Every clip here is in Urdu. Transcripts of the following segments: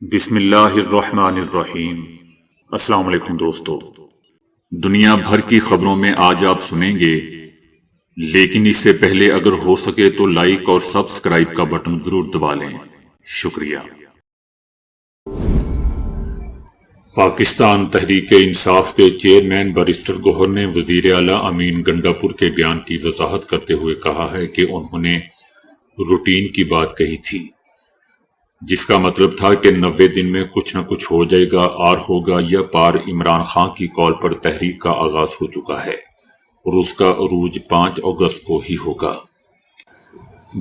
بسم اللہ الرحمن الرحیم۔ السلام علیکم دوستو، دنیا بھر کی خبروں میں آج آپ سنیں گے، لیکن اس سے پہلے اگر ہو سکے تو لائک اور سبسکرائب کا بٹن ضرور دبا لیں۔ شکریہ۔ پاکستان تحریک انصاف کے چیئرمین بیرسٹر گوہر نے وزیر اعلیٰ امین گنڈاپور کے بیان کی وضاحت کرتے ہوئے کہا ہے کہ انہوں نے روٹین کی بات کہی تھی، جس کا مطلب تھا کہ 90 دن میں کچھ نہ کچھ ہو جائے گا، آر ہوگا یا پار۔ عمران خان کی کال پر تحریک کا آغاز ہو چکا ہے اور اس کا عروج 5 اگست کو ہی ہوگا۔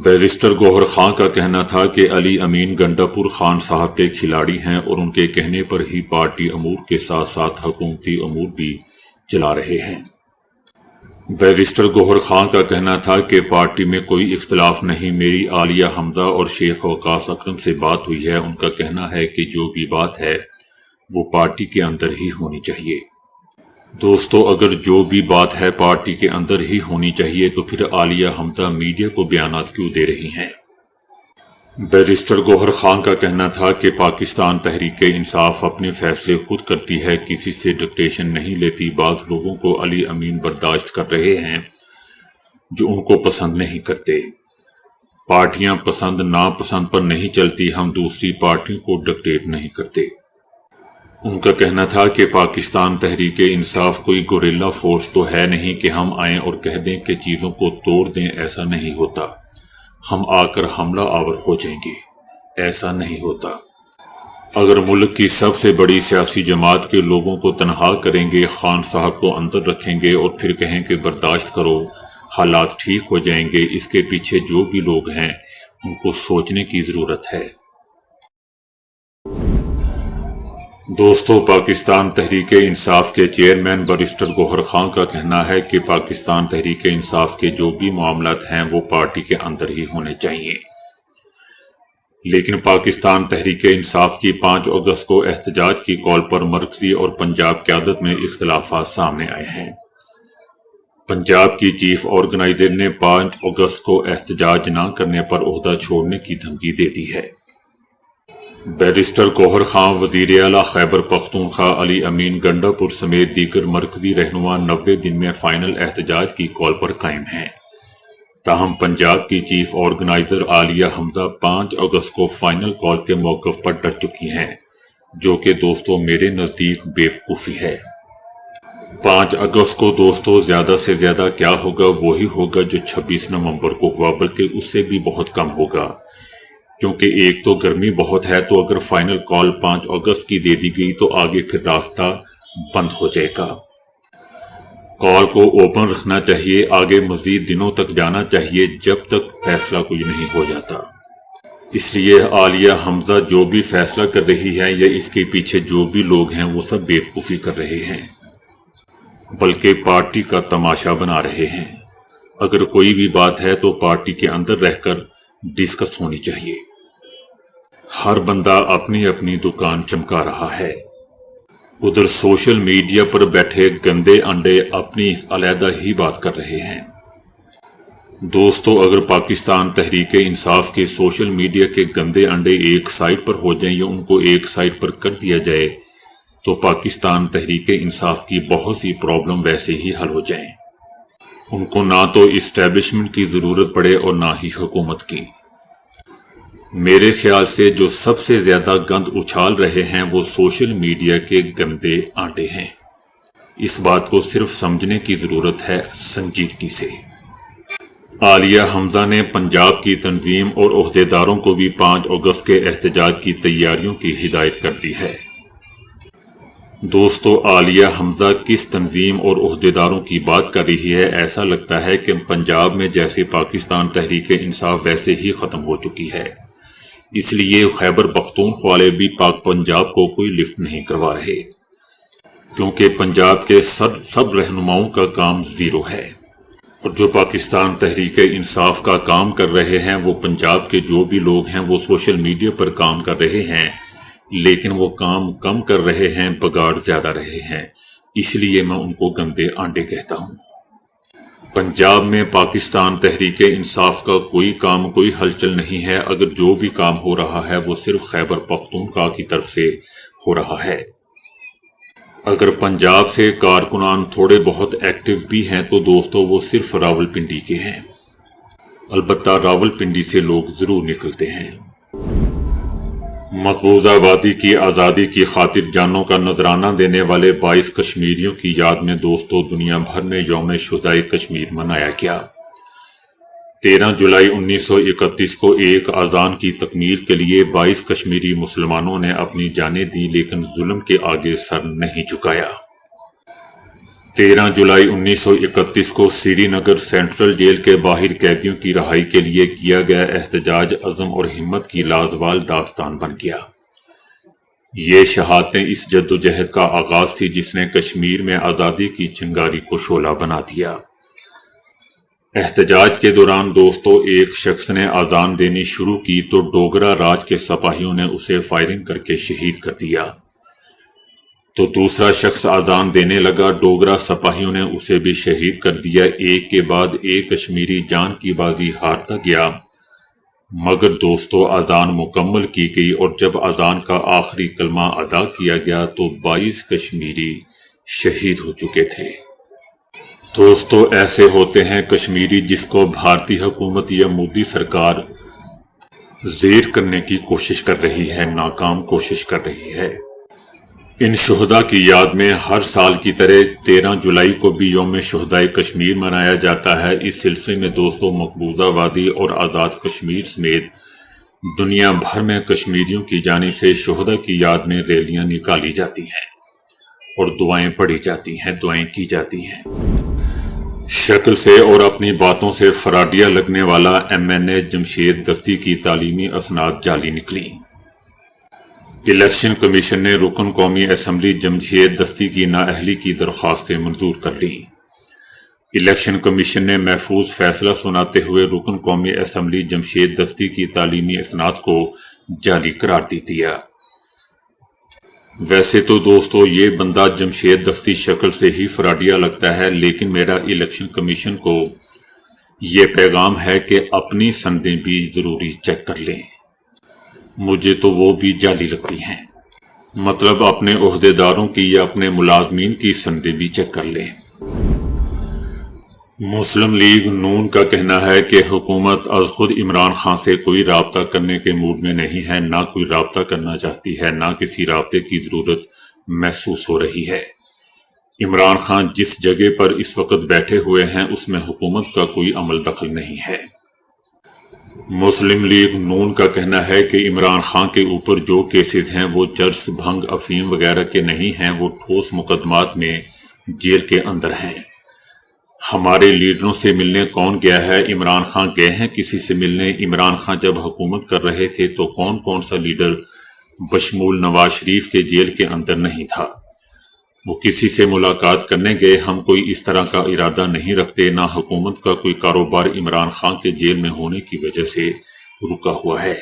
بیرسٹر گوہر خان کا کہنا تھا کہ علی امین گنڈاپور خان صاحب کے کھلاڑی ہیں اور ان کے کہنے پر ہی پارٹی امور کے ساتھ ساتھ حکومتی امور بھی چلا رہے ہیں۔ بیرسٹر گوہر خان کا کہنا تھا کہ پارٹی میں کوئی اختلاف نہیں، میری عالیہ حمزہ اور شیخ وقاص اکرم سے بات ہوئی ہے، ان کا کہنا ہے کہ جو بھی بات ہے وہ پارٹی کے اندر ہی ہونی چاہیے۔ دوستو، اگر جو بھی بات ہے پارٹی کے اندر ہی ہونی چاہیے تو پھر عالیہ حمزہ میڈیا کو بیانات کیوں دے رہی ہیں؟ بیرسٹر گوہر خان کا کہنا تھا کہ پاکستان تحریک انصاف اپنے فیصلے خود کرتی ہے، کسی سے ڈکٹیشن نہیں لیتی۔ بعض لوگوں کو علی امین برداشت کر رہے ہیں جو ان کو پسند نہیں کرتے۔ پارٹیاں پسند ناپسند پر نہیں چلتی، ہم دوسری پارٹیوں کو ڈکٹیٹ نہیں کرتے۔ ان کا کہنا تھا کہ پاکستان تحریک انصاف کوئی گوریلا فورس تو ہے نہیں کہ ہم آئیں اور کہہ دیں کہ چیزوں کو توڑ دیں، ایسا نہیں ہوتا۔ ہم آ کر حملہ آور ہو جائیں گے، ایسا نہیں ہوتا۔ اگر ملک کی سب سے بڑی سیاسی جماعت کے لوگوں کو تنہا کریں گے، خان صاحب کو اندر رکھیں گے اور پھر کہیں کہ برداشت کرو، حالات ٹھیک ہو جائیں گے، اس کے پیچھے جو بھی لوگ ہیں ان کو سوچنے کی ضرورت ہے۔ دوستو، پاکستان تحریک انصاف کے چیئرمین بیرسٹر گوہر خان کا کہنا ہے کہ پاکستان تحریک انصاف کے جو بھی معاملات ہیں وہ پارٹی کے اندر ہی ہونے چاہیے، لیکن پاکستان تحریک انصاف کی 5 اگست کو احتجاج کی کال پر مرکزی اور پنجاب قیادت میں اختلافات سامنے آئے ہیں۔ پنجاب کی چیف آرگنائزر نے 5 اگست کو احتجاج نہ کرنے پر عہدہ چھوڑنے کی دھمکی دے دی ہے۔ بیرسٹر گوہر خان وزیر اعلیٰ خیبر پختونخوا علی امین گنڈاپور سمیت دیگر مرکزی رہنما 90 دن میں فائنل احتجاج کی کال پر قائم ہیں، تاہم پنجاب کی چیف آرگنائزر عالیہ حمزہ 5 اگست کو فائنل کال کے موقف پر ڈٹ چکی ہیں، جو کہ دوستو میرے نزدیک بیوقوفی ہے۔ 5 اگست کو دوستو زیادہ سے زیادہ کیا ہوگا؟ وہی ہوگا جو 26 نومبر کو ہوا، بلکہ اس سے بھی بہت کم ہوگا، کیونکہ ایک تو گرمی بہت ہے، تو اگر فائنل کال 5 اگست کی دے دی گئی تو آگے پھر راستہ بند ہو جائے گا۔ کال کو اوپن رکھنا چاہیے، آگے مزید دنوں تک جانا چاہیے جب تک فیصلہ کوئی نہیں ہو جاتا۔ اس لیے عالیہ حمزہ جو بھی فیصلہ کر رہی ہے یا اس کے پیچھے جو بھی لوگ ہیں وہ سب بیوقوفی کر رہے ہیں، بلکہ پارٹی کا تماشا بنا رہے ہیں۔ اگر کوئی بھی بات ہے تو پارٹی کے اندر رہ کر ڈسکس ہونی چاہیے۔ ہر بندہ اپنی اپنی دکان چمکا رہا ہے، ادھر سوشل میڈیا پر بیٹھے گندے انڈے اپنی علیحدہ ہی بات کر رہے ہیں۔ دوستو، اگر پاکستان تحریک انصاف کے سوشل میڈیا کے گندے انڈے ایک سائٹ پر ہو جائیں یا ان کو ایک سائٹ پر کر دیا جائے تو پاکستان تحریک انصاف کی بہت سی پرابلم ویسے ہی حل ہو جائیں۔ ان کو نہ تو اسٹیبلشمنٹ کی ضرورت پڑے اور نہ ہی حکومت کی۔ میرے خیال سے جو سب سے زیادہ گند اچھال رہے ہیں وہ سوشل میڈیا کے گندے آنڈے ہیں۔ اس بات کو صرف سمجھنے کی ضرورت ہے سنجیدگی سے۔ عالیہ حمزہ نے پنجاب کی تنظیم اور عہدیداروں کو بھی 5 اگست کے احتجاج کی تیاریوں کی ہدایت کر دی ہے۔ دوستو، عالیہ حمزہ کس تنظیم اور عہدیداروں کی بات کر رہی ہے؟ ایسا لگتا ہے کہ پنجاب میں جیسے پاکستان تحریک انصاف ویسے ہی ختم ہو چکی ہے، اس لیے خیبر پختونخوا والے بھی پاک پنجاب کو کوئی لفٹ نہیں کروا رہے، کیونکہ پنجاب کے سب رہنماؤں کا کام زیرو ہے، اور جو پاکستان تحریک انصاف کا کام کر رہے ہیں وہ پنجاب کے جو بھی لوگ ہیں وہ سوشل میڈیا پر کام کر رہے ہیں، لیکن وہ کام کم کر رہے ہیں، بگاڑ زیادہ رہے ہیں، اس لیے میں ان کو گندے آنڈے کہتا ہوں۔ پنجاب میں پاکستان تحریک انصاف کا کوئی کام، کوئی ہلچل نہیں ہے۔ اگر جو بھی کام ہو رہا ہے وہ صرف خیبر پختونخوا کی طرف سے ہو رہا ہے۔ اگر پنجاب سے کارکنان تھوڑے بہت ایکٹیو بھی ہیں تو دوستو وہ صرف راولپنڈی کے ہیں۔ البتہ راولپنڈی سے لوگ ضرور نکلتے ہیں۔ مقبوضہ وادی کی آزادی کی خاطر جانوں کا نذرانہ دینے والے 22 کشمیریوں کی یاد میں دوستو دنیا بھر میں یوم شہدائے کشمیر منایا گیا۔ 13 جولائی 1931 کو ایک اذان کی تکمیل کے لیے 22 کشمیری مسلمانوں نے اپنی جانیں دی، لیکن ظلم کے آگے سر نہیں جھکایا۔ 13 جولائی 1931 کو سری نگر سینٹرل جیل کے باہر قیدیوں کی رہائی کے لیے کیا گیا احتجاج عزم اور ہمت کی لازوال داستان بن گیا۔ یہ شہادتیں اس جدوجہد کا آغاز تھی جس نے کشمیر میں آزادی کی چنگاری کو شعلہ بنا دیا۔ احتجاج کے دوران دوستو ایک شخص نے اذان دینی شروع کی تو ڈوگرا راج کے سپاہیوں نے اسے فائرنگ کر کے شہید کر دیا۔ تو دوسرا شخص اذان دینے لگا، ڈوگرا سپاہیوں نے اسے بھی شہید کر دیا۔ ایک کے بعد ایک کشمیری جان کی بازی ہارتا گیا، مگر دوستو اذان مکمل کی گئی اور جب اذان کا آخری کلمہ ادا کیا گیا تو 22 کشمیری شہید ہو چکے تھے۔ دوستو ایسے ہوتے ہیں کشمیری جس کو بھارتی حکومت یا مودی سرکار زیر کرنے کی کوشش کر رہی ہے، ناکام کوشش کر رہی ہے۔ ان شہداء کی یاد میں ہر سال کی طرح 13 جولائی کو بھی یوم شہدائے کشمیر منایا جاتا ہے۔ اس سلسلے میں دوستو مقبوضہ وادی اور آزاد کشمیر سمیت دنیا بھر میں کشمیریوں کی جانب سے شہداء کی یاد میں ریلیاں نکالی جاتی ہیں اور دعائیں پڑھی جاتی ہیں، دعائیں کی جاتی ہیں۔ شکل سے اور اپنی باتوں سے فراڈیا لگنے والا MNA جمشید دستی کی تعلیمی اسناد جعلی نکلی۔ الیکشن کمیشن نے رکن قومی اسمبلی جمشید دستی کی نااہلی کی درخواستیں منظور کر لیں۔ الیکشن کمیشن نے محفوظ فیصلہ سناتے ہوئے رکن قومی اسمبلی جمشید دستی کی تعلیمی اسناد کو جعلی قرار دے دیا۔ ویسے تو دوستو یہ بندہ جمشید دستی شکل سے ہی فراڈیا لگتا ہے، لیکن میرا الیکشن کمیشن کو یہ پیغام ہے کہ اپنی سندیں بھی ضروری چیک کر لیں۔ مجھے تو وہ بھی جعلی لگتی ہیں، مطلب اپنے عہدیداروں کی یا اپنے ملازمین کی سندیں بھی چیک کر لیں۔ مسلم لیگ نون کا کہنا ہے کہ حکومت از خود عمران خان سے کوئی رابطہ کرنے کے موڈ میں نہیں ہے، نہ کوئی رابطہ کرنا چاہتی ہے، نہ کسی رابطے کی ضرورت محسوس ہو رہی ہے۔ عمران خان جس جگہ پر اس وقت بیٹھے ہوئے ہیں اس میں حکومت کا کوئی عمل دخل نہیں ہے۔ مسلم لیگ نون کا کہنا ہے کہ عمران خان کے اوپر جو کیسز ہیں وہ چرس، بھنگ، افیم وغیرہ کے نہیں ہیں، وہ ٹھوس مقدمات میں جیل کے اندر ہیں۔ ہمارے لیڈروں سے ملنے کون گیا ہے؟ عمران خان گئے ہیں کسی سے ملنے؟ عمران خان جب حکومت کر رہے تھے تو کون سا لیڈر بشمول نواز شریف کے جیل کے اندر نہیں تھا؟ وہ کسی سے ملاقات کرنے گئے۔ ہم کوئی اس طرح کا ارادہ نہیں رکھتے، نہ حکومت کا کوئی کاروبار عمران خان کے جیل میں ہونے کی وجہ سے رکا ہوا ہے۔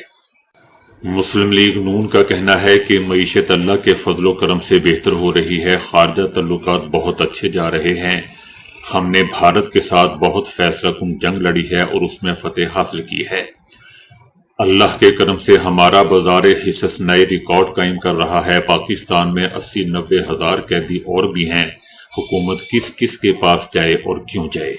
مسلم لیگ نون کا کہنا ہے کہ معیشت اللہ کے فضل و کرم سے بہتر ہو رہی ہے، خارجہ تعلقات بہت اچھے جا رہے ہیں، ہم نے بھارت کے ساتھ بہت فیصلہ کن جنگ لڑی ہے اور اس میں فتح حاصل کی ہے۔ اللہ کے کرم سے ہمارا بازار حصص نئے ریکارڈ قائم کر رہا ہے۔ پاکستان میں 80-90 ہزار قیدی اور بھی ہیں، حکومت کس کس کے پاس جائے اور کیوں جائے؟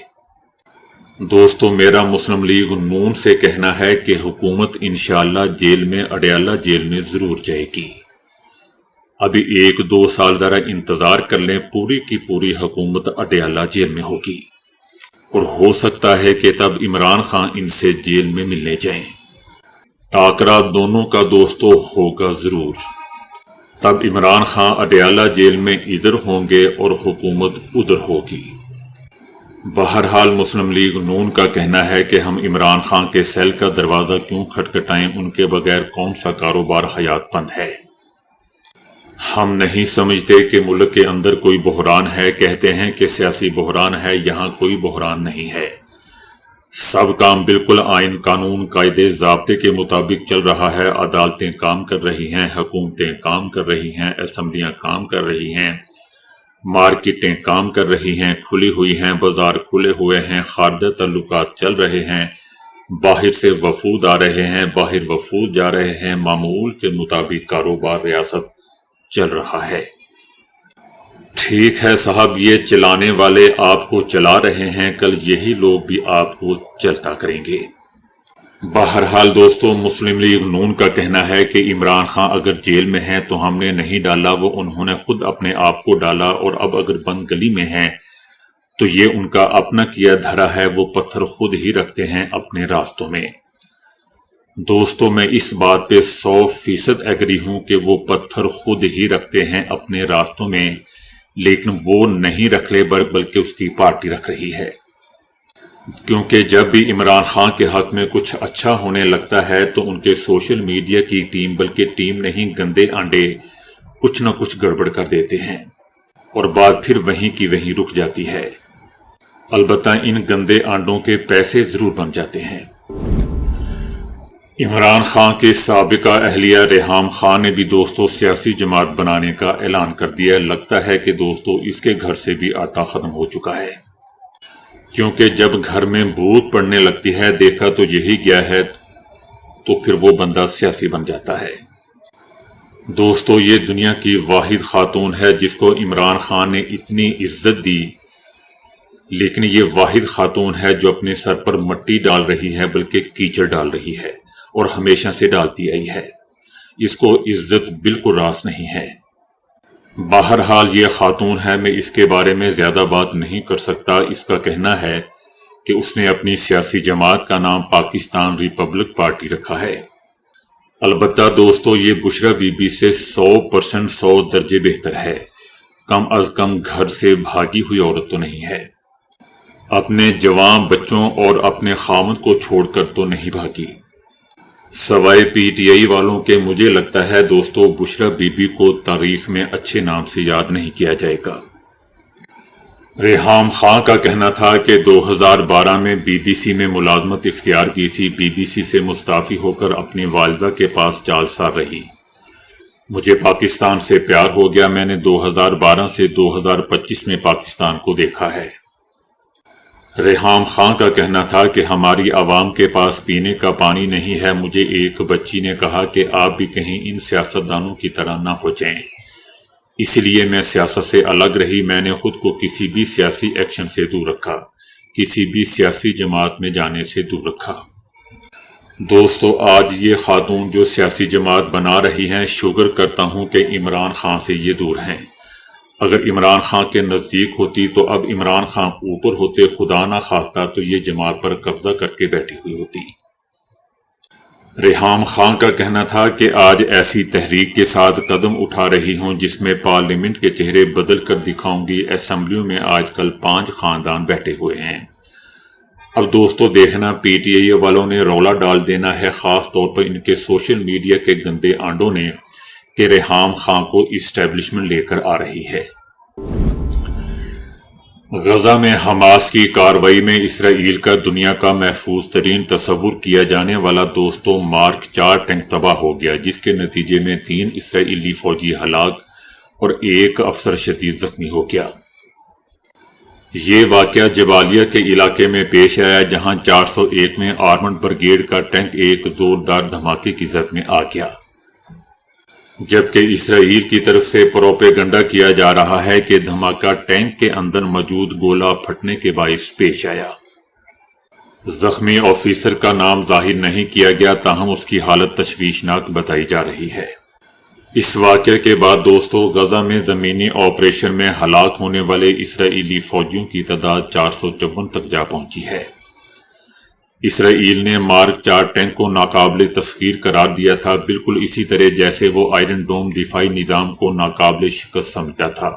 دوستو میرا مسلم لیگ نون سے کہنا ہے کہ حکومت انشاءاللہ جیل میں، اڈیالہ جیل میں ضرور جائے گی۔ ابھی 1-2 سال ذرا انتظار کر لیں، پوری کی پوری حکومت اڈیالہ جیل میں ہوگی، اور ہو سکتا ہے کہ تب عمران خان ان سے جیل میں ملنے جائیں۔ ٹاکرا دونوں کا دوستو ہوگا ضرور، تب عمران خان اڈیالہ جیل میں ادھر ہوں گے اور حکومت ادھر ہوگی۔ بہرحال مسلم لیگ نون کا کہنا ہے کہ ہم عمران خان کے سیل کا دروازہ کیوں کھٹکھٹائیں، ان کے بغیر کون سا کاروبار حیات بند ہے؟ ہم نہیں سمجھتے کہ ملک کے اندر کوئی بحران ہے، کہتے ہیں کہ سیاسی بحران ہے، یہاں کوئی بحران نہیں ہے، سب کام بالکل آئین، قانون، قاعدے، ضابطے کے مطابق چل رہا ہے، عدالتیں کام کر رہی ہیں، حکومتیں کام کر رہی ہیں، اسمبلیاں کام کر رہی ہیں، مارکیٹیں کام کر رہی ہیں، کھلی ہوئی ہیں، بازار کھلے ہوئے ہیں، خاردہ تعلقات چل رہے ہیں، باہر سے وفود آ رہے ہیں، باہر وفود جا رہے ہیں، معمول کے مطابق کاروبار ریاست چل رہا ہے۔ ٹھیک ہے صاحب، یہ چلانے والے آپ کو چلا رہے ہیں، کل یہی لوگ بھی آپ کو چلتا کریں گے۔ بہرحال دوستو، مسلم لیگ نون کا کہنا ہے کہ عمران خان اگر جیل میں ہیں تو ہم نے نہیں ڈالا، وہ انہوں نے خود اپنے آپ کو ڈالا، اور اب اگر بند گلی میں ہیں تو یہ ان کا اپنا کیا دھرا ہے، وہ پتھر خود ہی رکھتے ہیں اپنے راستوں میں۔ دوستو، میں اس بات پہ 100% ایگری ہوں کہ وہ پتھر خود ہی رکھتے ہیں اپنے راستوں میں، لیکن وہ نہیں رکھ لے بلکہ اس کی پارٹی رکھ رہی ہے، کیونکہ جب بھی عمران خان کے حق میں کچھ اچھا ہونے لگتا ہے تو ان کے سوشل میڈیا کی ٹیم، بلکہ ٹیم نہیں گندے آنڈے، کچھ نہ کچھ گڑبڑ کر دیتے ہیں اور بات پھر وہیں کی وہیں رک جاتی ہے۔ البتہ ان گندے آنڈوں کے پیسے ضرور بن جاتے ہیں۔ عمران خان کے سابقہ اہلیہ ریحام خان نے بھی دوستو سیاسی جماعت بنانے کا اعلان کر دیا۔ لگتا ہے کہ دوستو اس کے گھر سے بھی آٹا ختم ہو چکا ہے، کیونکہ جب گھر میں بھوت پڑنے لگتی ہے، دیکھا تو یہی گیا ہے، تو پھر وہ بندہ سیاسی بن جاتا ہے۔ دوستو، یہ دنیا کی واحد خاتون ہے جس کو عمران خان نے اتنی عزت دی، لیکن یہ واحد خاتون ہے جو اپنے سر پر مٹی ڈال رہی ہے، بلکہ کیچڑ ڈال رہی ہے، اور ہمیشہ سے ڈالتی آئی ہے۔ اس کو عزت بالکل راس نہیں ہے۔ بہرحال یہ خاتون ہے، میں اس کے بارے میں زیادہ بات نہیں کر سکتا۔ اس کا کہنا ہے کہ اس نے اپنی سیاسی جماعت کا نام پاکستان ریپبلک پارٹی رکھا ہے۔ البتہ دوستو، یہ بشرا بی بی سے 100% 100 درجے بہتر ہے۔ کم از کم گھر سے بھاگی ہوئی عورت تو نہیں ہے، اپنے جوان بچوں اور اپنے خامد کو چھوڑ کر تو نہیں بھاگی۔ سوائے پی ٹی آئی والوں کے مجھے لگتا ہے دوستو بشرا بی بی کو تاریخ میں اچھے نام سے یاد نہیں کیا جائے گا۔ ریحام خان کا کہنا تھا کہ 2012 میں بی بی سی میں ملازمت اختیار کی تھی، بی بی سی سے مستعفی ہو کر اپنی والدہ کے پاس 4 سال رہی۔ مجھے پاکستان سے پیار ہو گیا، میں نے 2012 سے 2025 میں پاکستان کو دیکھا ہے۔ ریحام خان کا کہنا تھا کہ ہماری عوام کے پاس پینے کا پانی نہیں ہے۔ مجھے ایک بچی نے کہا کہ آپ بھی کہیں ان سیاستدانوں کی طرح نہ ہو جائیں، اس لیے میں سیاست سے الگ رہی۔ میں نے خود کو کسی بھی سیاسی ایکشن سے دور رکھا، کسی بھی سیاسی جماعت میں جانے سے دور رکھا۔ دوستو، آج یہ خاتون جو سیاسی جماعت بنا رہی ہیں، شکر کرتا ہوں کہ عمران خان سے یہ دور ہیں۔ اگر عمران خان کے نزدیک ہوتی تو اب عمران خان اوپر ہوتے، خدا نہ خواستہ تو یہ جماعت پر قبضہ کر کے بیٹھی ہوئی ہوتی۔ ریحام خان کا کہنا تھا کہ آج ایسی تحریک کے ساتھ قدم اٹھا رہی ہوں جس میں پارلیمنٹ کے چہرے بدل کر دکھاؤں گی۔ اسمبلیوں میں آج کل 5 خاندان بیٹھے ہوئے ہیں۔ اب دوستو دیکھنا، پی ٹی آئی والوں نے رولا ڈال دینا ہے، خاص طور پر ان کے سوشل میڈیا کے گندے آنڈوں نے، کہ ریحام خان کو اسٹیبلشمنٹ لے کر آ رہی ہے۔ غزہ میں حماس کی کارروائی میں اسرائیل کا دنیا کا محفوظ ترین تصور کیا جانے والا دوستو مارک 4 ٹینک تباہ ہو گیا، جس کے نتیجے میں 3 اسرائیلی فوجی ہلاک اور 1 افسر شدید زخمی ہو گیا۔ یہ واقعہ جبالیہ کے علاقے میں پیش آیا، جہاں 401ویں آرمڈ بریگیڈ کا ٹینک ایک زوردار دھماکے کی زد میں آ گیا، جبکہ اسرائیل کی طرف سے پروپیگنڈا کیا جا رہا ہے کہ دھماکہ ٹینک کے اندر موجود گولہ پھٹنے کے باعث پیش آیا۔ زخمی آفیسر کا نام ظاہر نہیں کیا گیا، تاہم اس کی حالت تشویشناک بتائی جا رہی ہے۔ اس واقعے کے بعد دوستو غزہ میں زمینی آپریشن میں ہلاک ہونے والے اسرائیلی فوجیوں کی تعداد 454 تک جا پہنچی ہے۔ اسرائیل نے مارک 4 ٹینک کو ناقابل تسخیر قرار دیا تھا، بالکل اسی طرح جیسے وہ آئرن ڈوم دفاعی نظام کو ناقابل شکست سمجھتا تھا،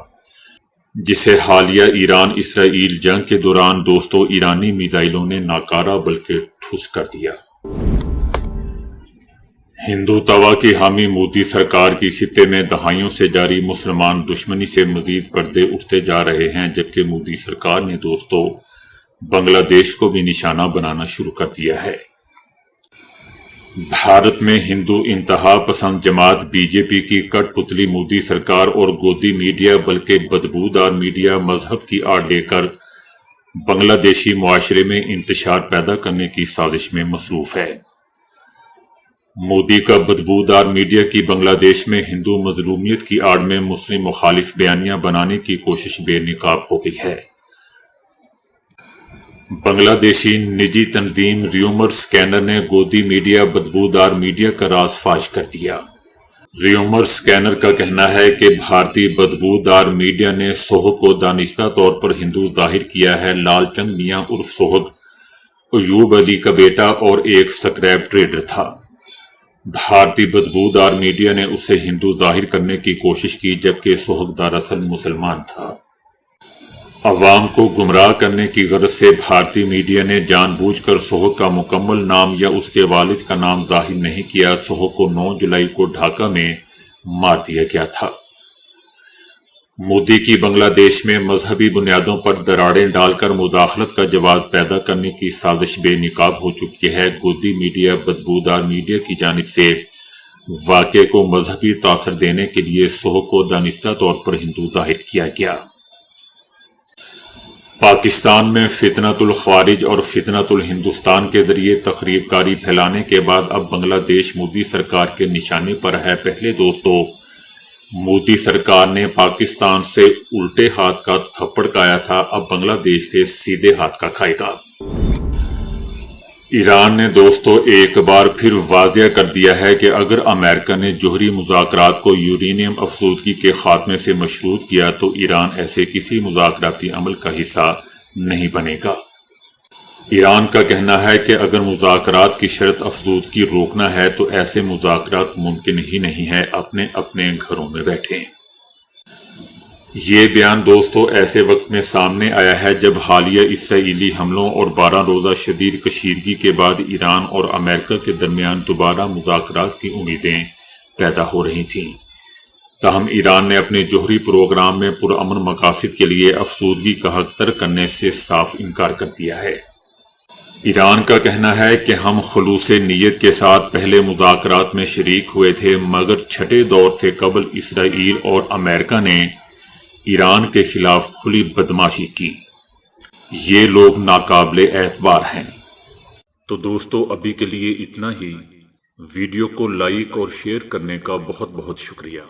جسے حالیہ ایران اسرائیل جنگ کے دوران دوستو ایرانی میزائلوں نے ناکارہ بلکہ ٹھوس کر دیا۔ ہندوتوا کی حامی مودی سرکار کی خطے میں دہائیوں سے جاری مسلمان دشمنی سے مزید پردے اٹھتے جا رہے ہیں، جبکہ مودی سرکار نے دوستو بنگلہ دیش کو بھی نشانہ بنانا شروع کر دیا ہے۔ بھارت میں ہندو انتہا پسند جماعت بی جے پی کی کٹ پتلی مودی سرکار اور گودی میڈیا بلکہ بدبودار میڈیا مذہب کی آڑ لے کر بنگلہ دیشی معاشرے میں انتشار پیدا کرنے کی سازش میں مصروف ہے۔ مودی کا بدبودار میڈیا کی بنگلہ دیش میں ہندو مظلومیت کی آڑ میں مسلم مخالف بیانیاں بنانے کی کوشش بے نقاب ہو گئی ہے۔ بنگلہ دیشی نجی تنظیم ریومر سکینر نے گودی میڈیا بدبودار میڈیا کا راز فاش کر دیا۔ ریومر سکینر کا کہنا ہے کہ بھارتی بدبودار میڈیا نے سوہگ کو دانستہ طور پر ہندو ظاہر کیا ہے۔ لال چند میاں عرف سوہگ ایوب علی کا بیٹا اور ایک سکریپ ٹریڈر تھا۔ بھارتی بدبودار میڈیا نے اسے ہندو ظاہر کرنے کی کوشش کی جبکہ سوہگ دراصل مسلمان تھا۔ عوام کو گمراہ کرنے کی غرض سے بھارتی میڈیا نے جان بوجھ کر سوہگ کا مکمل نام یا اس کے والد کا نام ظاہر نہیں کیا۔ سوہگ کو 9 جولائی کو ڈھاکہ میں مار دیا گیا تھا۔ مودی کی بنگلہ دیش میں مذہبی بنیادوں پر دراڑیں ڈال کر مداخلت کا جواز پیدا کرنے کی سازش بے نقاب ہو چکی ہے۔ گودی میڈیا بدبودار میڈیا کی جانب سے واقعے کو مذہبی تاثر دینے کے لیے سوہگ کو دانستہ طور پر ہندو ظاہر کیا گیا۔ پاکستان میں فتنۃ الخوارج اور فتنۃ الہندوستان کے ذریعے تخریب کاری پھیلانے کے بعد اب بنگلہ دیش مودی سرکار کے نشانے پر ہے۔ پہلے دوستو، مودی سرکار نے پاکستان سے الٹے ہاتھ کا تھپڑ کھایا تھا، اب بنگلہ دیش سے سیدھے ہاتھ کا کھائے گا۔ ایران نے دوستو ایک بار پھر واضح کر دیا ہے کہ اگر امریکہ نے جوہری مذاکرات کو یورینیم افزودگی کے خاتمے سے مشروط کیا تو ایران ایسے کسی مذاکراتی عمل کا حصہ نہیں بنے گا۔ ایران کا کہنا ہے کہ اگر مذاکرات کی شرط افزودگی روکنا ہے تو ایسے مذاکرات ممکن ہی نہیں ہے، اپنے اپنے گھروں میں بیٹھیں۔ یہ بیان دوستو ایسے وقت میں سامنے آیا ہے جب حالیہ اسرائیلی حملوں اور 12 روزہ شدید کشیدگی کے بعد ایران اور امریکہ کے درمیان دوبارہ مذاکرات کی امیدیں پیدا ہو رہی تھیں۔ تاہم ایران نے اپنے جوہری پروگرام میں پرامن مقاصد کے لیے افزودگی کا حق ترک کرنے سے صاف انکار کر دیا ہے۔ ایران کا کہنا ہے کہ ہم خلوص نیت کے ساتھ پہلے مذاکرات میں شریک ہوئے تھے، مگر چھٹے دور سے قبل اسرائیل اور امریکہ نے ایران کے خلاف کھلی بدماشی کی۔ یہ لوگ ناقابل اعتبار ہیں۔ تو دوستو ابھی کے لیے اتنا ہی۔ ویڈیو کو لائک اور شیئر کرنے کا بہت بہت شکریہ۔